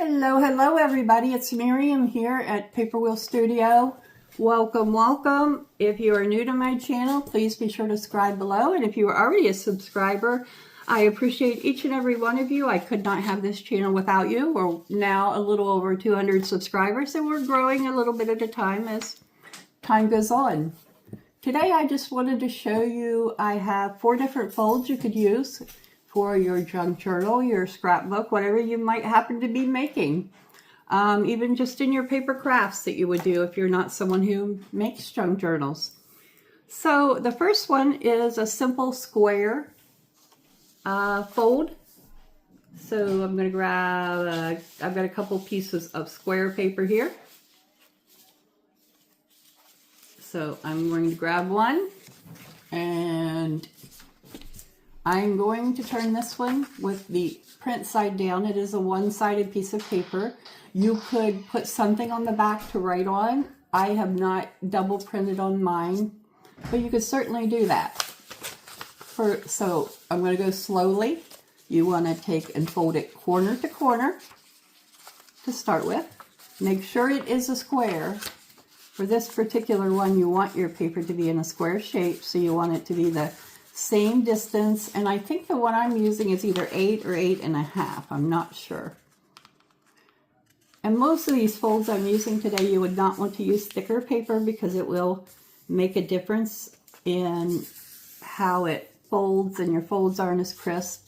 Hello everybody. It's Miriam here at Paper Wheel Studio. Welcome. If you are new to my channel, please be sure to subscribe below. And if you are already a subscriber, I appreciate each and every one of you. I could not have this channel without you. We're now a little over 200 subscribers, and we're growing a little bit at a time as time goes on. Today I just wanted to show you, I have 4 different folds you could use for your junk journal, your scrapbook, whatever you might happen to be making. Even just in your paper crafts that you would do if you're not someone who makes junk journals. So the first one is a simple square fold. So I'm going to grab, I've got a couple pieces of square paper here. So I'm going to grab one, and I'm going to turn this one with the print side down. It is a one-sided piece of paper. You could put something on the back to write on. I have not double printed on mine, but you could certainly do that. So I'm going to go slowly. You want to take and fold it corner to corner to start with. Make sure it is a square. For this particular one, you want your paper to be in a square shape, so you want it to be the same distance, and I think the one I'm using is either 8 or 8.5. I'm not sure. And most of these folds I'm using today, you would not want to use thicker paper because it will make a difference in how it folds, and your folds aren't as crisp.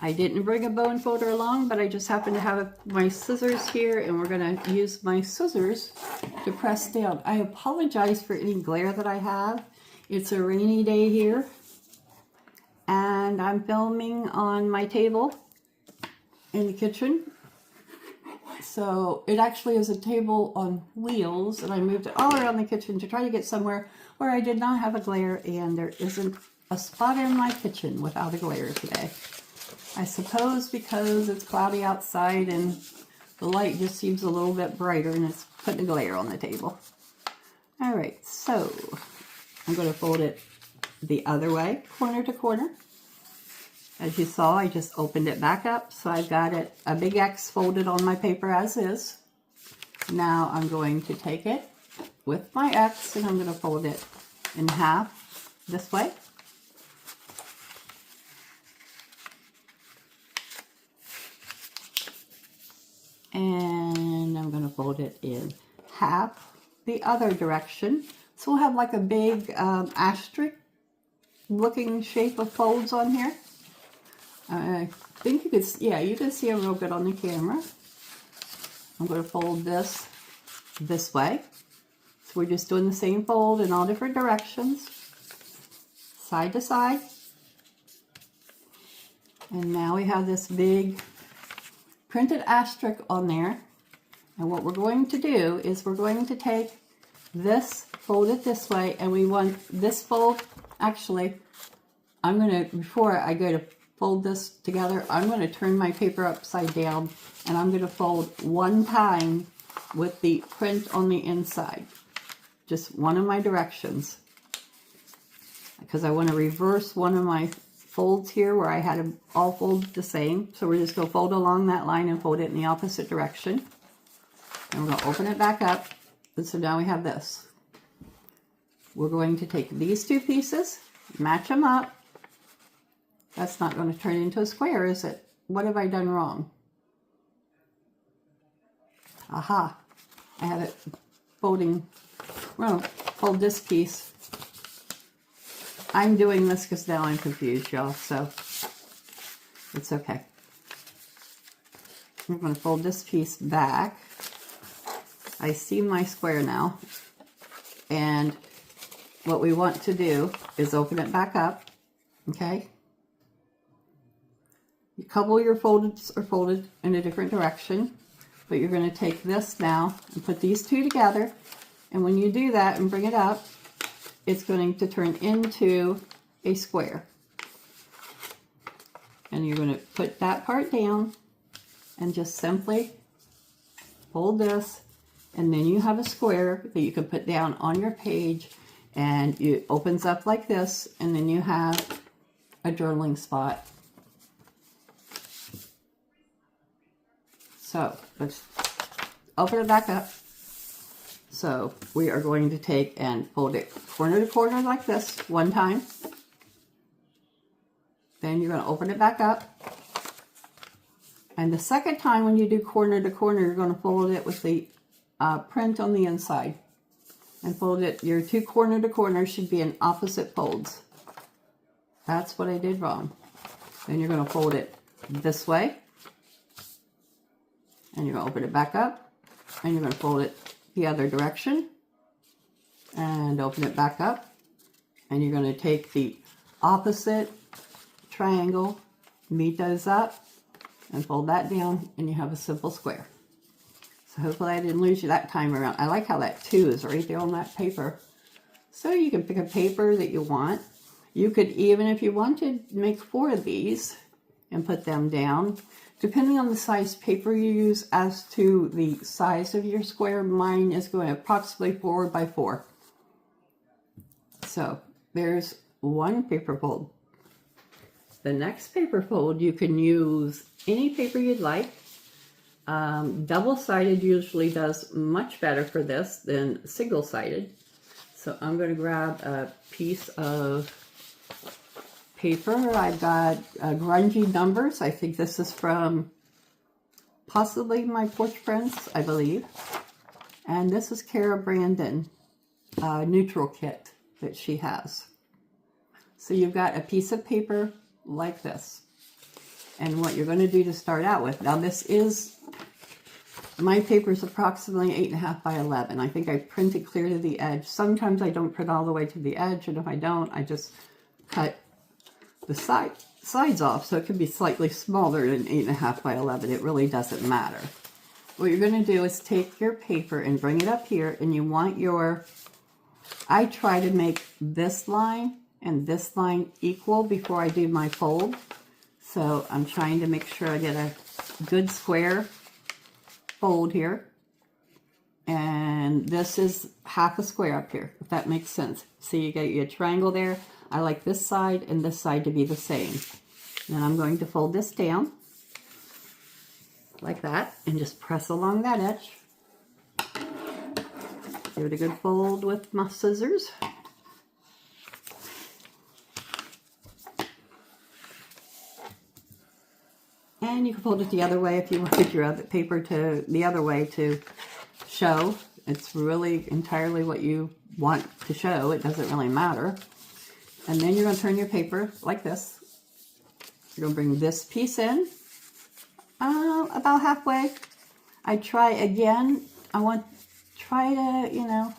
I didn't bring a bone folder along, but I just happen to have my scissors here, and we're going to use my scissors to press down. I apologize for any glare that I have. It's a rainy day here, and I'm filming on my table in the kitchen. So it actually is a table on wheels, and I moved it all around the kitchen to try to get somewhere where I did not have a glare, and there isn't a spot in my kitchen without a glare today. I suppose because it's cloudy outside and the light just seems a little bit brighter, and it's putting a glare on the table. All right, so I'm going to fold it the other way, corner to corner. As you saw, I just opened it back up, so I've got it a big X folded on my paper as is. Now I'm going to take it with my X, and I'm going to fold it in half this way. And I'm going to fold it in half the other direction. So we'll have like a big asterisk looking shape of folds on here. I think you could, yeah, you can see them real good on the camera. I'm going to fold this way. So we're just doing the same fold in all different directions, side to side. And now we have this big printed asterisk on there. And what we're going to do is we're going to take this, fold it this way, and we want this fold, actually, I'm going to, before I go to fold this together, I'm going to turn my paper upside down, and I'm going to fold one time with the print on the inside. Just one of my directions. Because I want to reverse one of my folds here where I had them all folded the same. So we're just going to fold along that line and fold it in the opposite direction. And we're going to open it back up. And so now we have this. We're going to take these 2 pieces, match them up. That's not going to turn into a square, is it? What have I done wrong? Aha. I have it folding. Well, fold this piece. I'm doing this because now I'm confused, y'all, so it's okay. I'm going to fold this piece back. I see my square now. And what we want to do is open it back up, okay? A couple of your folds are folded in a different direction, but you're going to take this now and put these 2 together, and when you do that and bring it up, it's going to turn into a square. And you're going to put that part down and just simply fold this, and then you have a square that you can put down on your page, and it opens up like this, and then you have a journaling spot. So let's open it back up. So we are going to take and fold it corner to corner like this one time. Then you're going to open it back up. And the second time when you do corner to corner, you're going to fold it with the print on the inside. And fold it, your two corner to corner should be in opposite folds. That's what I did wrong. Then you're going to fold it this way. And you're going to open it back up. And you're going to fold it the other direction. And open it back up. And you're going to take the opposite triangle, meet those up, and fold that down, and you have a simple square. So hopefully I didn't lose you that time around. I like how that 2 is right there on that paper. So you can pick a paper that you want. You could even, if you wanted, make 4 of these and put them down. Depending on the size paper you use as to the size of your square, mine is going approximately 4 by 4. So there's one paper fold. The next paper fold, you can use any paper you'd like. Double-sided usually does much better for this than single-sided. So I'm going to grab a piece of paper. I've got Grungy Numbers. I think this is from possibly My Porch Friends, I believe. And this is Kara Brandon neutral kit that she has. So you've got a piece of paper like this. And what you're going to do to start out with, now this is, my paper is approximately 8.5 by 11. I think I printed clear to the edge. Sometimes I don't print all the way to the edge, and if I don't, I just cut the sides off, so it could be slightly smaller than 8.5 by 11. It really doesn't matter. What you're going to do is take your paper and bring it up here, and you want your, I try to make this line and this line equal before I do my fold. So I'm trying to make sure I get a good square fold here. And this is half a square up here, if that makes sense. So you get your triangle there. I like this side and this side to be the same. Then I'm going to fold this down like that and just press along that edge. Give it a good fold with my scissors. And you can fold it the other way if you want your other paper to the other way to show. It's really entirely what you want to show. It doesn't really matter. And then you're going to turn your paper like this. You're going to bring this piece in about halfway. I try again. I want try to, you know,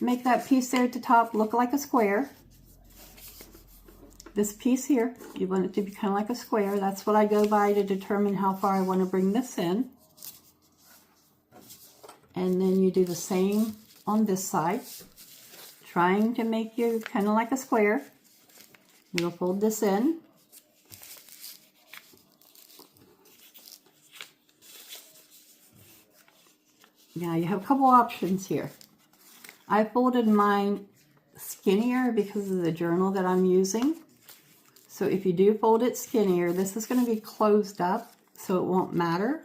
make that piece there at the top look like a square. This piece here, you want it to be kind of like a square. That's what I go by to determine how far I want to bring this in. And then you do the same on this side, trying to make you kind of like a square. You'll fold this in. Now you have a couple options here. I folded mine skinnier because of the journal that I'm using. So if you do fold it skinnier, this is going to be closed up, so it won't matter.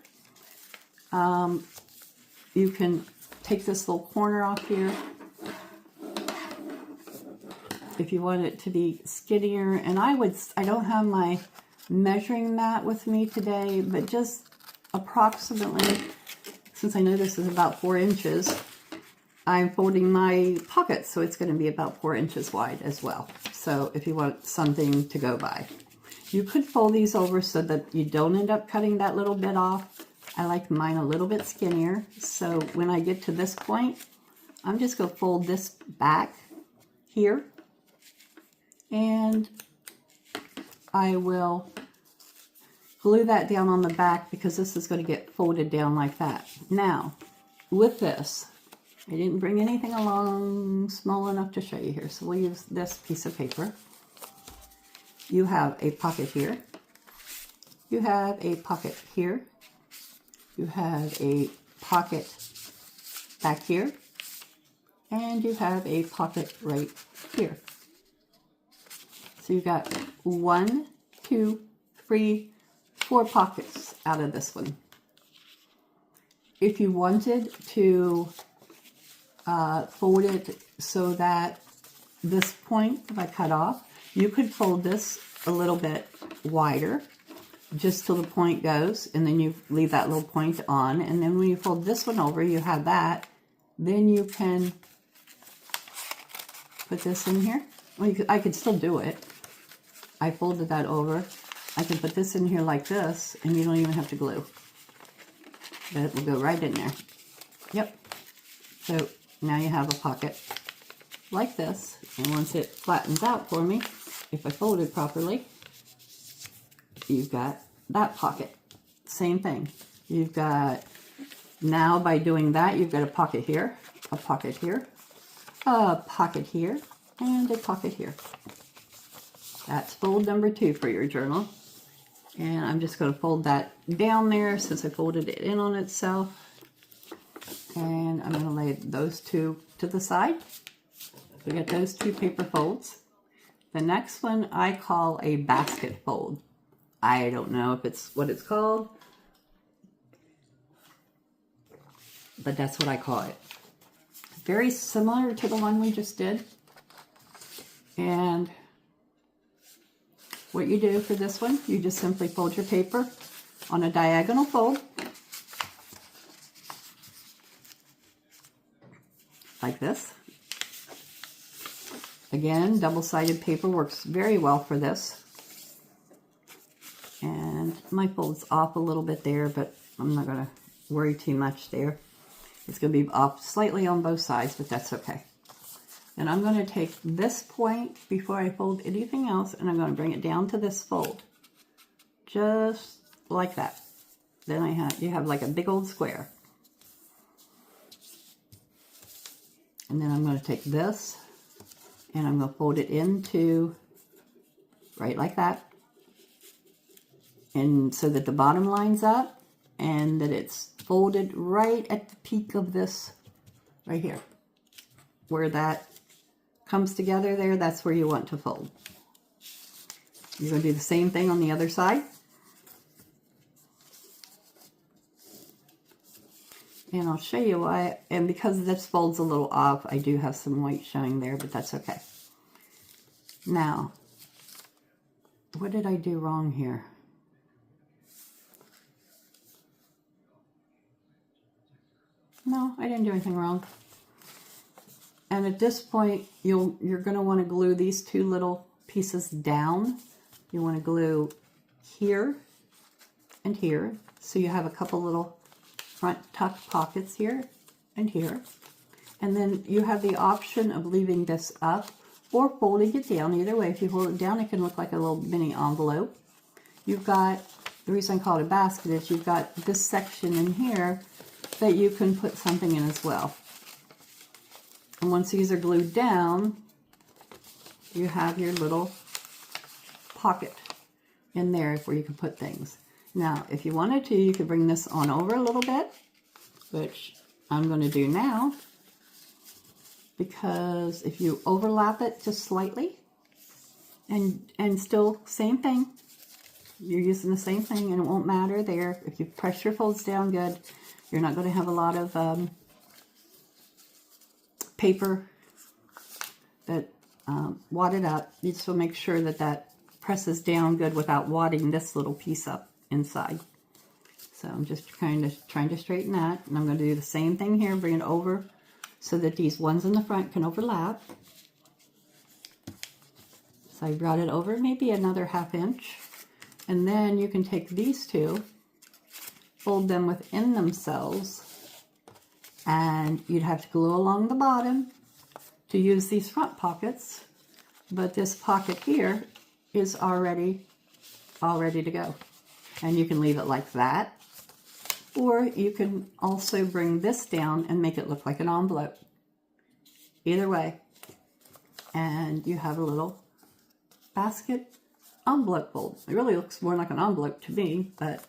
You can take this little corner off here if you want it to be skinnier. And I don't have my measuring mat with me today, but just approximately, since I know this is about 4 inches, I'm folding my pocket, so it's going to be about 4 inches wide as well. So if you want something to go by, you could fold these over so that you don't end up cutting that little bit off. I like mine a little bit skinnier. So when I get to this point, I'm just going to fold this back here. And I will glue that down on the back because this is going to get folded down like that. Now, with this, I didn't bring anything along small enough to show you here, so we'll use this piece of paper. You have a pocket here. You have a pocket here. You have a pocket back here. And you have a pocket right here. So you've got 1, 2, 3, 4 pockets out of this one. if you wanted to fold it so that this point, if I cut off, you could fold this a little bit wider, just till the point goes, and then you leave that little point on, and then when you fold this one over, you have that. Then you can put this in here. Well, I could still do it. I folded that over. I can put this in here like this, and you don't even have to glue. It will go right in there. Yep. So now you have a pocket like this, and once it flattens out for me, if I fold it properly, you've got that pocket. Same thing. You've got, now by doing that, you've got a pocket here, a pocket here, a pocket here, and a pocket here. That's fold number 2 for your journal. And I'm just going to fold that down there since I folded it in on itself. And I'm going to lay those two to the side. We got those 2 paper folds. The next one I call a basket fold. I don't know if it's what it's called, but that's what I call it. Very similar to the one we just did. And what you do for this one, you just simply fold your paper on a diagonal fold, like this. Again, double-sided paper works very well for this. And my fold's off a little bit there, but I'm not going to worry too much there. It's going to be off slightly on both sides, but that's okay. And I'm going to take this point before I fold anything else, and I'm going to bring it down to this fold. Just like that. Then you have like a big old square. And then I'm going to take this, and I'm going to fold it into right like that. And so that the bottom lines up, and that it's folded right at the peak of this right here. Where that comes together there, that's where you want to fold. You're going to do the same thing on the other side. And I'll show you why. And because this fold's a little off, I do have some white showing there, but that's okay. Now, what did I do wrong here? No, I didn't do anything wrong. And at this point, you're going to want to glue these 2 little pieces down. You want to glue here and here. So you have a couple little front tuck pockets here and here. And then you have the option of leaving this up or folding it down. Either way, if you hold it down, it can look like a little mini envelope. You've got, the reason I call it a basket is you've got this section in here that you can put something in as well. And once these are glued down, you have your little pocket in there where you can put things. Now, if you wanted to, you could bring this on over a little bit, which I'm going to do now, because if you overlap it just slightly, and still same thing, you're using the same thing, and it won't matter there. If you press your folds down good, you're not going to have a lot of paper that wadded up. You just will make sure that that presses down good without wadding this little piece up inside. So I'm just kind of trying to straighten that, and I'm going to do the same thing here, bring it over so that these ones in the front can overlap. So I brought it over maybe another 1/2 inch, and then you can take these 2, fold them within themselves, and you'd have to glue along the bottom to use these front pockets, but this pocket here is already all ready to go. And you can leave it like that, or you can also bring this down and make it look like an envelope. Either way. And you have a little basket envelope fold. It really looks more like an envelope to me, but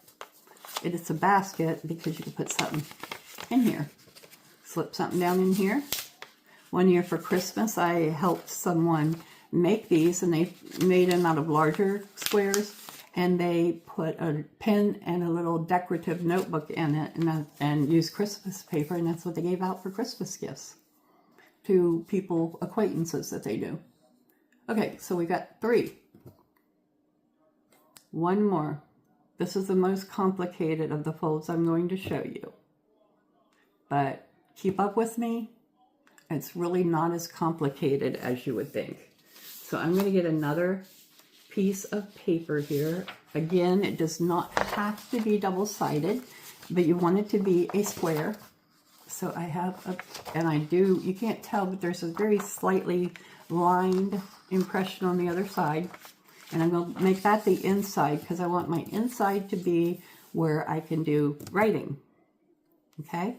it is a basket because you can put something in here. Slip something down in here. One year for Christmas, I helped someone make these, and they made them out of larger squares, and they put a pen and a little decorative notebook in it, and use Christmas paper, and that's what they gave out for Christmas gifts to people, acquaintances that they knew. Okay, so we got 3. One more. This is the most complicated of the folds I'm going to show you. But keep up with me. It's really not as complicated as you would think. So I'm going to get another piece of paper here. Again, it does not have to be double-sided, but you want it to be a square. So I have you can't tell, but there's a very slightly lined impression on the other side. And I'm going to make that the inside because I want my inside to be where I can do writing. Okay?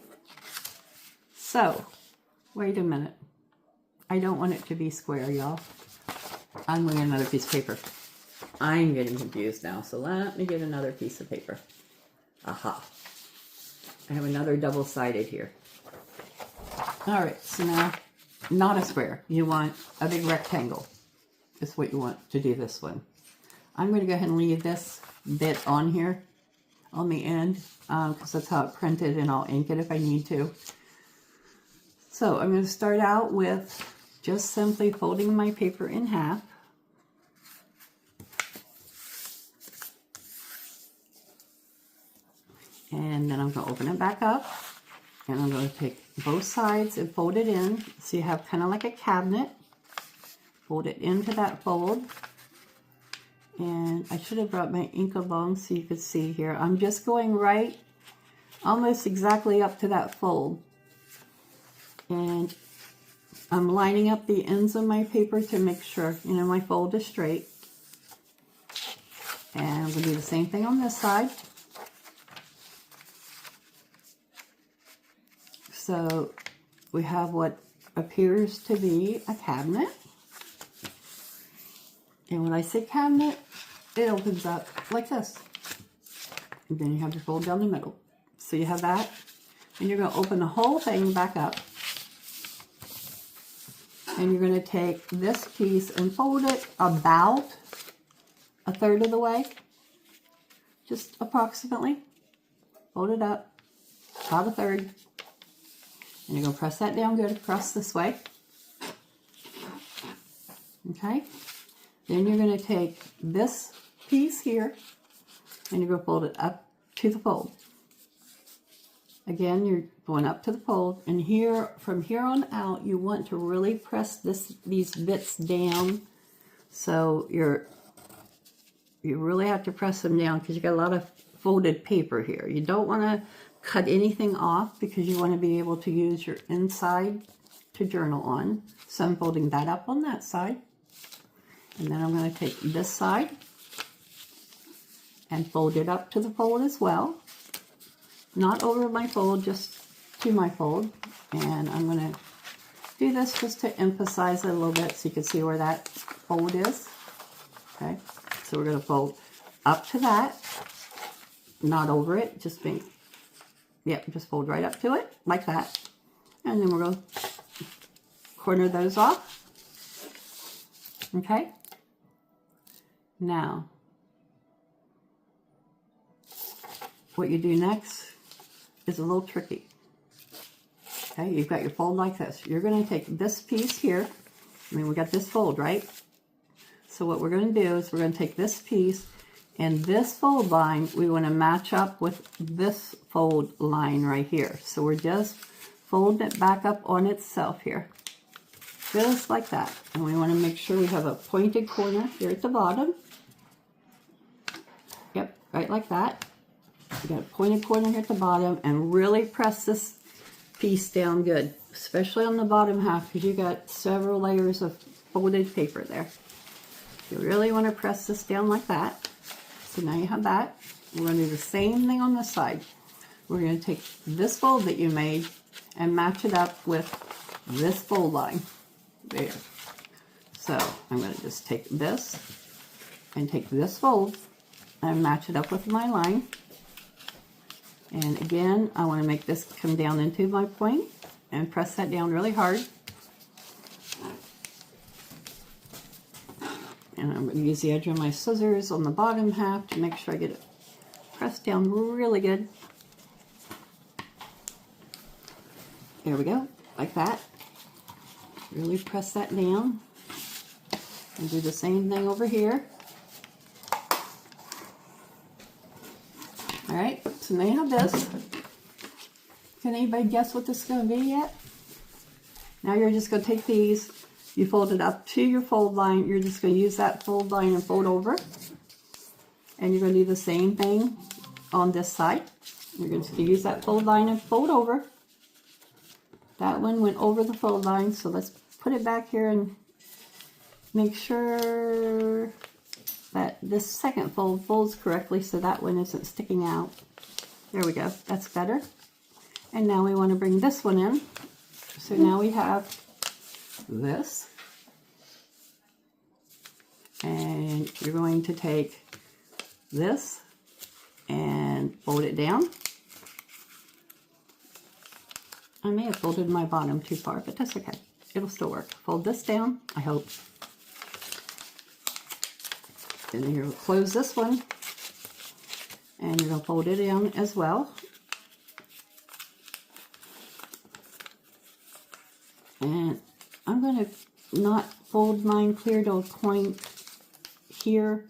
So, wait a minute. I don't want it to be square, y'all. I'm going to get another piece of paper. I'm getting confused now, so let me get another piece of paper. Aha. I have another double-sided here. Alright, so now, not a square. You want a big rectangle. Is what you want to do this one. I'm going to go ahead and leave this bit on here on the end because that's how it printed, and I'll ink it if I need to. So I'm going to start out with just simply folding my paper in half. And then I'm going to open it back up, and I'm going to take both sides and fold it in so you have kind of like a cabinet. Fold it into that fold, and I should have brought my ink along so you could see here. I'm just going right almost exactly up to that fold, and I'm lining up the ends of my paper to make sure, you know, my fold is straight. And I'm going to do the same thing on this side. So we have what appears to be a cabinet. And when I say cabinet, it opens up like this. And then you have your fold down the middle. So you have that. And you're going to open the whole thing back up. And you're going to take this piece and fold it about 1/3 of the way. Just approximately. Fold it up about 1/3. And you're going to press that down good across this way. Okay. Then you're going to take this piece here and you're going to fold it up to the fold. Again, you're going up to the fold, and here, from here on out, you want to really press these bits down. So you really have to press them down because you got a lot of folded paper here. You don't want to cut anything off because you want to be able to use your inside to journal on. So I'm folding that up on that side. And then I'm going to take this side and fold it up to the fold as well. Not over my fold, just to my fold. And I'm going to do this just to emphasize it a little bit so you can see where that fold is. Okay, so we're going to fold up to that, not over it, just just fold right up to it, like that. And then we're going to corner those off. Okay. Now, what you do next is a little tricky. Okay, you've got your fold like this. You're going to take this piece here. I mean, we got this fold, right? So what we're going to do is we're going to take this piece, and this fold line, we want to match up with this fold line right here. So we're just folding it back up on itself here. Just like that. And we want to make sure we have a pointed corner here at the bottom. Yep, right like that. You got a pointed corner here at the bottom, and really press this piece down good, especially on the bottom half because you got several layers of folded paper there. You really want to press this down like that. So now you have that. We're going to do the same thing on this side. We're going to take this fold that you made and match it up with this fold line. There. So I'm going to just take this and take this fold and match it up with my line. And again, I want to make this come down into my point and press that down really hard. And I'm going to use the edge of my scissors on the bottom half to make sure I get it pressed down really good. There we go, like that. Really press that down. And do the same thing over here. Alright, so now you have this. Can anybody guess what this is going to be yet? Now you're just going to take these, you fold it up to your fold line, you're just going to use that fold line and fold over. And you're going to do the same thing on this side. You're going to use that fold line and fold over. That one went over the fold line, so let's put it back here and make sure that this second fold folds correctly so that one isn't sticking out. There we go, that's better. And now we want to bring this one in. So now we have this. And you're going to take this and fold it down. I may have folded my bottom too far, but that's okay. It'll still work. Fold this down, I hope. And then you'll close this one. And you're going to fold it down as well. And I'm going to not fold mine clear to a point here,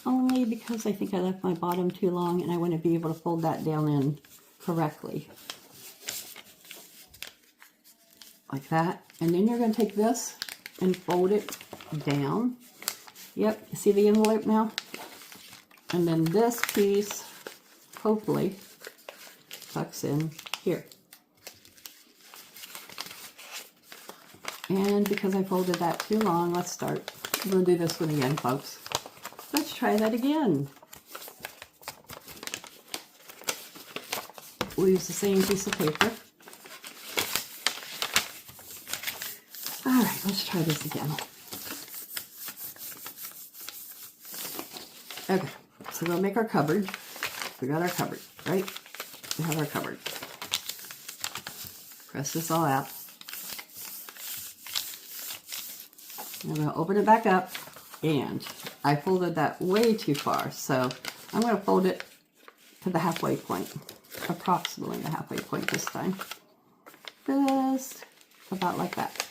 only because I think I left my bottom too long and I want to be able to fold that down in correctly. Like that. And then you're going to take this and fold it down. Yep, you see the envelope now? And then this piece, hopefully, tucks in here. And because I folded that too long, let's start. We're going to do this one again, folks. Let's try that again. We'll use the same piece of paper. All right, let's try this again. Okay, so we'll make our cupboard. We got our cupboard, right? We have our cupboard. Press this all out. I'm going to open it back up, and I folded that way too far, so I'm going to fold it to the halfway point, approximately the halfway point this time. Just about like that.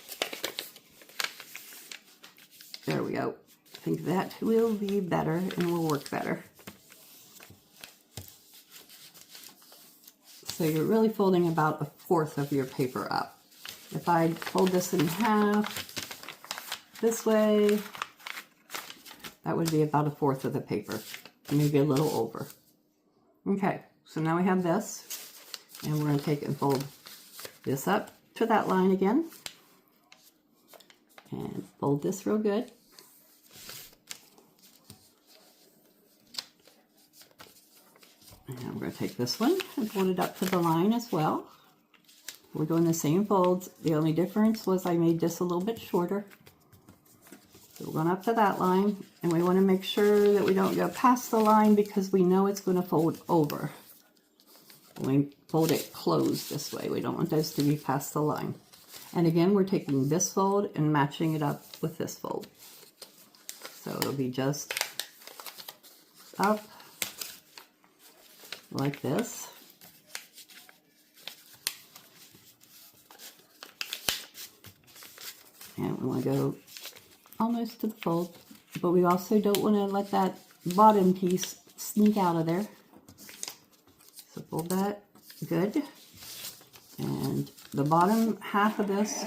There we go. I think that will be better and will work better. So you're really folding about 1/4 of your paper up. If I fold this in half this way, that would be about 1/4 of the paper, maybe a little over. Okay, so now we have this, and we're going to take and fold this up to that line again, and fold this real good. And we're going to take this one and fold it up to the line as well. We're doing the same folds. The only difference was I made this a little bit shorter. So we're going up to that line, and we want to make sure that we don't go past the line because we know it's going to fold over. We fold it closed this way. We don't want those to be past the line. And again, we're taking this fold and matching it up with this fold. So it'll be just up like this. And we want to go almost to the fold, but we also don't want to let that bottom piece sneak out of there. So fold that good. And the bottom half of this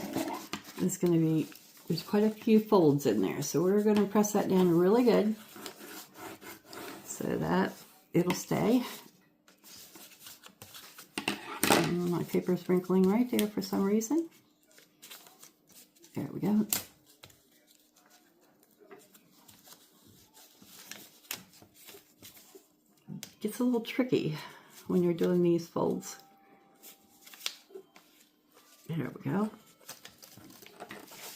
is going to be, there's quite a few folds in there. So we're going to press that down really good so that it'll stay. And my paper's wrinkling right there for some reason. There we go. Gets a little tricky when you're doing these folds. There we go.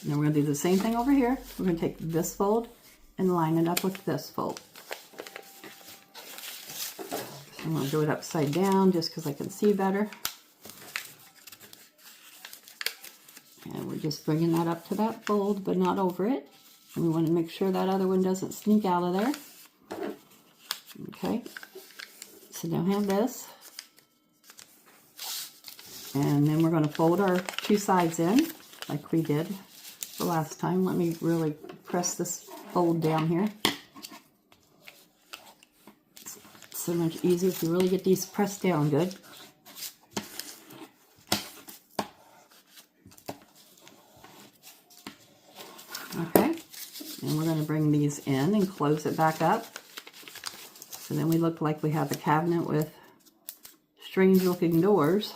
And then we're going to do the same thing over here. We're going to take this fold and line it up with this fold. So I'm going to do it upside down just because I can see better. And we're just bringing that up to that fold, but not over it. And we want to make sure that other one doesn't sneak out of there. Okay. So now have this. And then we're going to fold our two sides in like we did the last time. Let me really press this fold down here. It's so much easier if you really get these pressed down good. Okay, and we're going to bring these in and close it back up. So then we look like we have a cabinet with strange looking doors.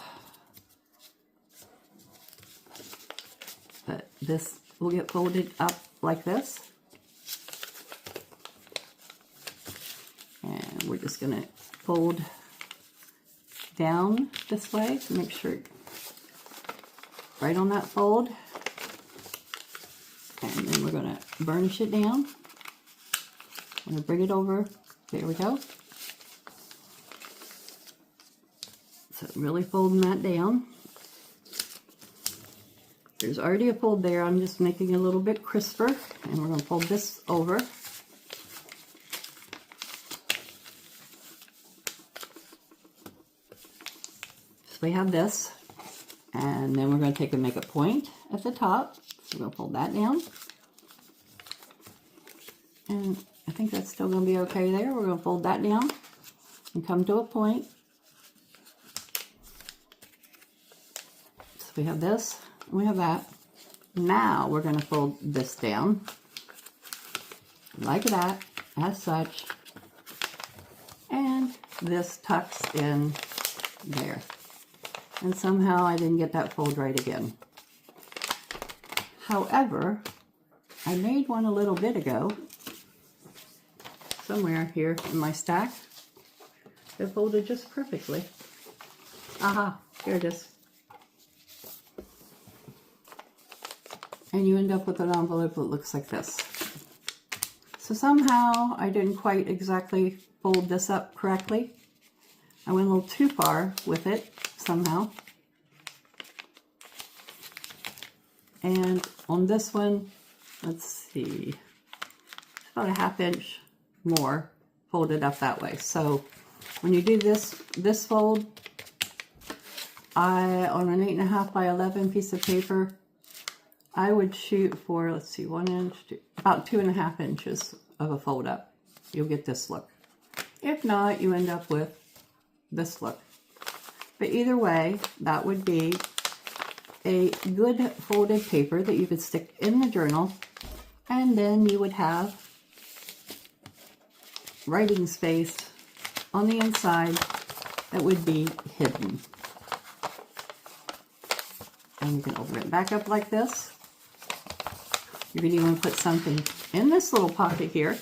But this will get folded up like this. And we're just going to fold down this way to make sure right on that fold. And then we're going to burnish it down. I'm going to bring it over. There we go. So really folding that down. There's already a fold there. I'm just making it a little bit crisper. And we're going to fold this over. So we have this. And then we're going to take and make a point at the top. So we're going to fold that down. And I think that's still going to be okay there. We're going to fold that down and come to a point. So we have this, and we have that. Now we're going to fold this down like that, as such. And this tucks in there. And somehow I didn't get that fold right again. However, I made one a little bit ago, somewhere here in my stack. It folded just perfectly. Aha, here it is. And you end up with an envelope that looks like this. So somehow I didn't quite exactly fold this up correctly. I went a little too far with it somehow. And on this one, let's see, about a 1/2 inch more folded up that way. So when you do this fold, on an 8.5 by 11 piece of paper, I would shoot for, let's see, 1 inch, about 2.5 inches of a fold up. You'll get this look. If not, you end up with this look. But either way, that would be a good folded paper that you could stick in the journal, and then you would have writing space on the inside that would be hidden. And you can open it back up like this. You can even put something in this little pocket here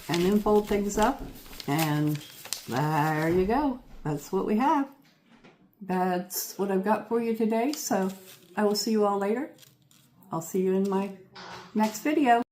and then fold things up, and there you go. That's what we have. That's what I've got for you today. So I will see you all later. I'll see you in my next video.